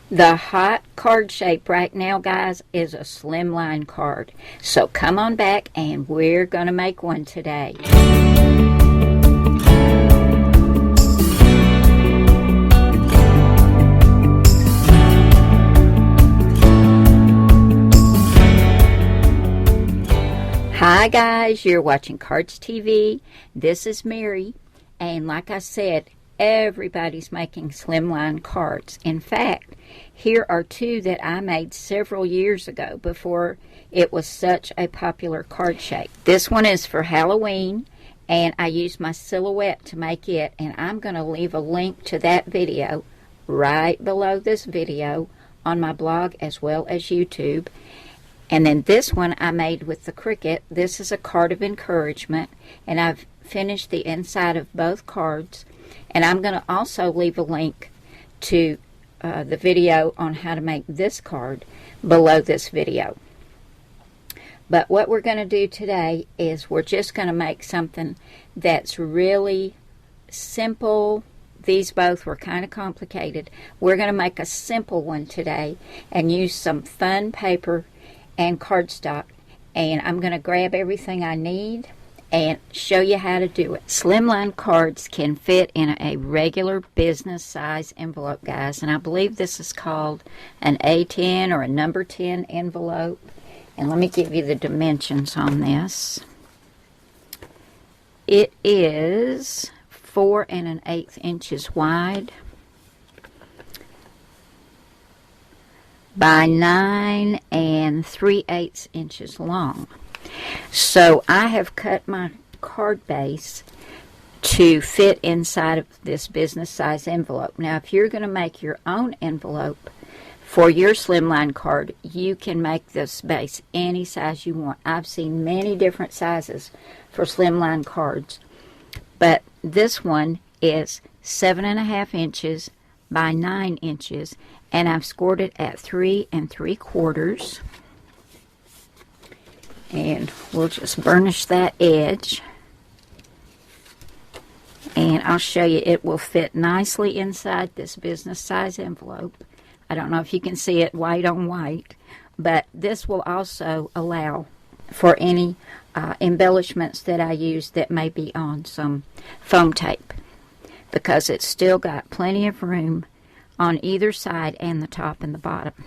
The hot card shape right now, guys, is a slimline card. So come on back and we're going to make one today. Hi guys, you're watching Cardz TV. This is Mary, and like I said, everybody's making slimline cards. In fact, here are two that I made several years ago before it was such a popular card shape. This one is for Halloween, and I used my silhouette to make it, and I'm going to leave a link to that video right below this video on my blog as well as YouTube. And then this one I made with the Cricut. This is a card of encouragement, and I've finished the inside of both cards. And I'm going to also leave a link to the video on how to make this card below this video. But what we're going to do today is we're just going to make something that's really simple. These both were kind of complicated. We're going to make a simple one today and use some fun paper and cardstock, and I'm going to grab everything I need and show you how to do it. Slimline cards can fit in a regular business size envelope, guys, and I believe this is called an A10 or a number 10 envelope. And let me give you the dimensions on this. It is 4 1/8 inches wide by 9 3/8 inches long. So I have cut my card base to fit inside of this business size envelope. Now if you're going to make your own envelope for your slimline card, you can make this base any size you want. I've seen many different sizes for slimline cards, but this one is 7 1/2 inches by 9 inches, and I've scored it at 3 3/4. And we'll just burnish that edge, and I'll show you it will fit nicely inside this business size envelope. I don't know if you can see it white on white, but this will also allow for any embellishments that I use that may be on some foam tape, because it's still got plenty of room on either side and the top and the bottom.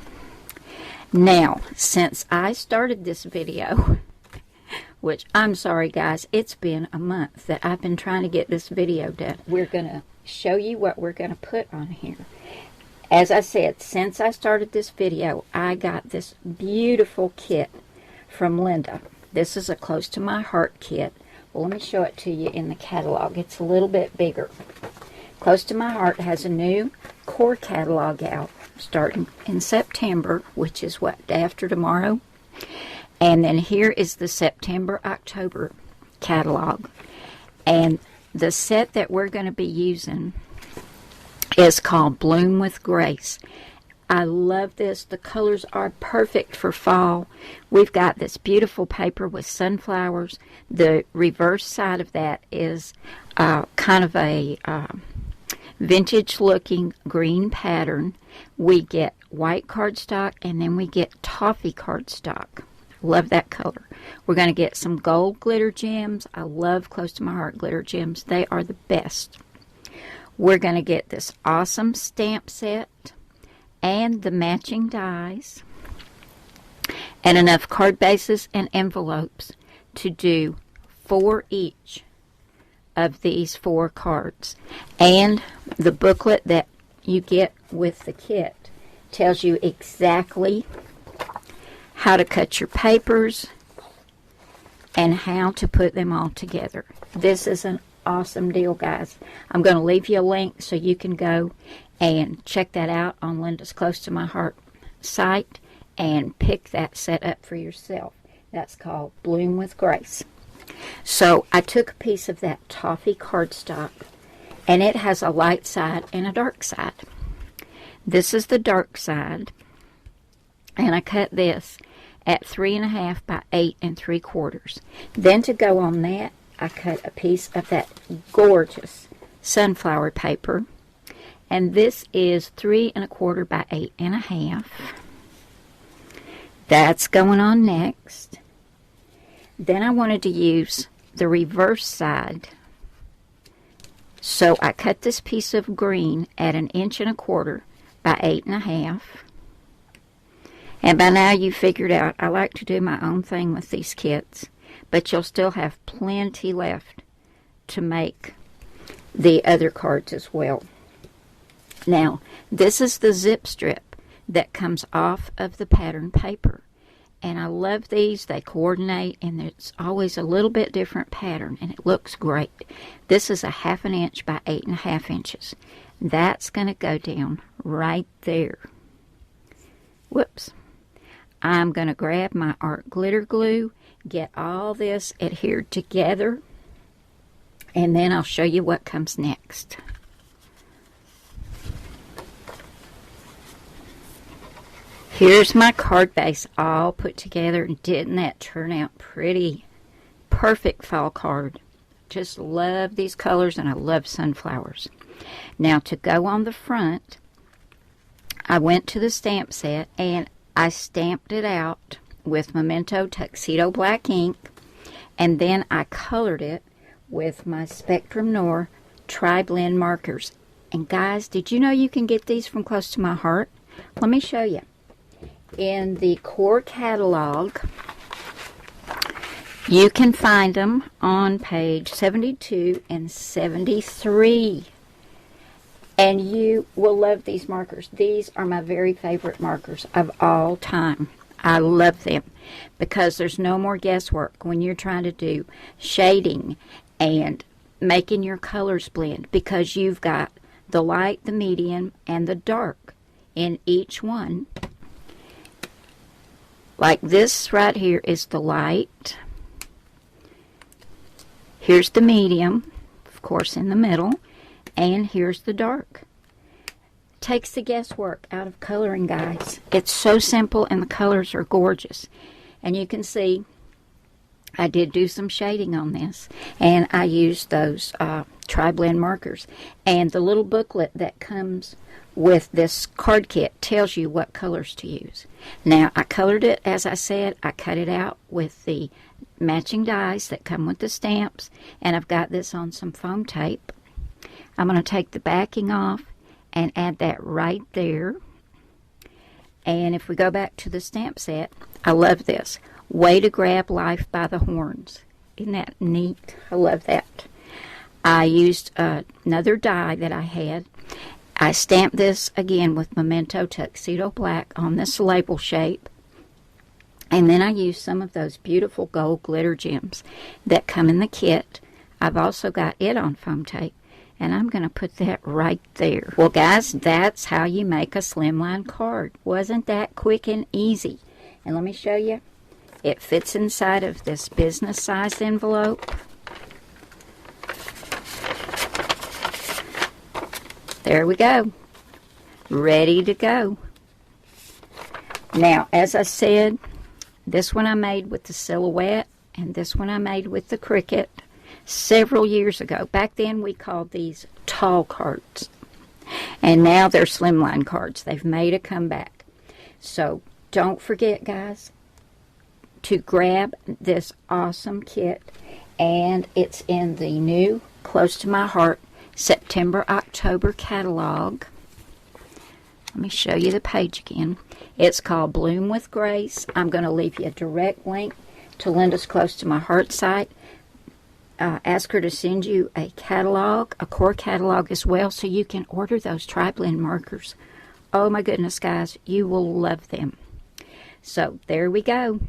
Now, since I started this video, which I'm sorry guys, it's been a month that I've been trying to get this video done. We're going to show you what we're going to put on here. As I said, since I started this video, I got this beautiful kit from Linda. This is a Close to My Heart kit. Well, let me show it to you in the catalog. It's a little bit bigger. Close to My Heart has a new core catalog out starting in September, which is what, day after tomorrow. And then here is the September-October catalog. And the set that we're going to be using is called Bloom with Grace. I love this. The colors are perfect for fall. We've got this beautiful paper with sunflowers. The reverse side of that is kind of a vintage looking green pattern. We get white cardstock, and then we get toffee cardstock. Love that color. We're going to get some gold glitter gems. I love Close to My Heart glitter gems. They are the best. We're going to get this awesome stamp set and the matching dies, and enough card bases and envelopes to do 4 each of these 4 cards. And the booklet that you get with the kit tells you exactly how to cut your papers and how to put them all together. This is an awesome deal, guys. I'm going to leave you a link so you can go and check that out on Linda's Close to My Heart site and pick that set up for yourself. That's called Bloom with Grace. So I took a piece of that toffee cardstock, and it has a light side and a dark side. This is the dark side, and I cut this at 3 1/2 by 8 3/4. Then to go on that, I cut a piece of that gorgeous sunflower paper, And this is 3 1/4 by 8 1/2. That's going on next. Then I wanted to use the reverse side. So I cut this piece of green at 1 1/4 by 8 1/2. And by now you figured out I like to do my own thing with these kits, but you'll still have plenty left to make the other cards as well. Now, this is the zip strip that comes off of the pattern paper. And I love these. They coordinate, and it's always a little bit different pattern, and it looks great. This is 1/2 inch by 8 1/2 inches. That's going to go down right there. Whoops. I'm going to grab my art glitter glue, get all this adhered together, and then I'll show you what comes next. Here's my card base all put together, and didn't that turn out pretty? Perfect fall card. Just love these colors, and I love sunflowers. Now, to go on the front, I went to the stamp set, and I stamped it out with Memento Tuxedo Black ink, and then I colored it with my Spectrum Noir Triblend markers. And guys, did you know you can get these from Close to My Heart? Let me show you. In the core catalog, you can find them on page 72 and 73. And you will love these markers. These are my very favorite markers of all time. I love them because there's no more guesswork when you're trying to do shading and making your colors blend, because you've got the light, the medium, and the dark in each one. Like this right here is the light. Here's the medium, of course, in the middle. And here's the dark. Takes the guesswork out of coloring, guys. It's so simple, and the colors are gorgeous. And you can see I did do some shading on this. And I used those Triblend markers. And the little booklet that comes with this card kit tells you what colors to use. Now, I colored it, as I said. I cut it out with the matching dies that come with the stamps, and I've got this on some foam tape. I'm going to take the backing off and add that right there. And if we go back to the stamp set, I love this. Way to grab life by the horns. Isn't that neat? I love that. I used another die that I had. I stamped this again with Memento Tuxedo Black on this label shape. And then I used some of those beautiful gold glitter gems that come in the kit. I've also got it on foam tape. And I'm going to put that right there. Well, guys, that's how you make a slimline card. Wasn't that quick and easy? And let me show you. It fits inside of this business-sized envelope. There we go. Ready to go. Now, as I said, this one I made with the silhouette, and this one I made with the Cricut several years ago. Back then we called these tall cards, and now they're slimline cards. They've made a comeback. So don't forget, guys, to grab this awesome kit, and it's in the new Close to My Heart September-October catalog. Let me show you the page again. It's called Bloom with Grace. I'm going to leave you a direct link to Linda's Close to My Heart site. Ask her to send you a catalog, a core catalog as well, so you can order those Triblend markers. Oh my goodness, guys, you will love them. So there we go.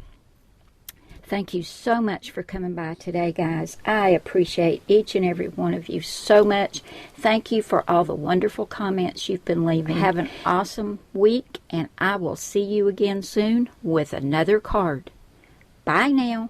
Thank you so much for coming by today, guys. I appreciate each and every one of you so much. Thank you for all the wonderful comments you've been leaving. Have an awesome week, and I will see you again soon with another card. Bye now.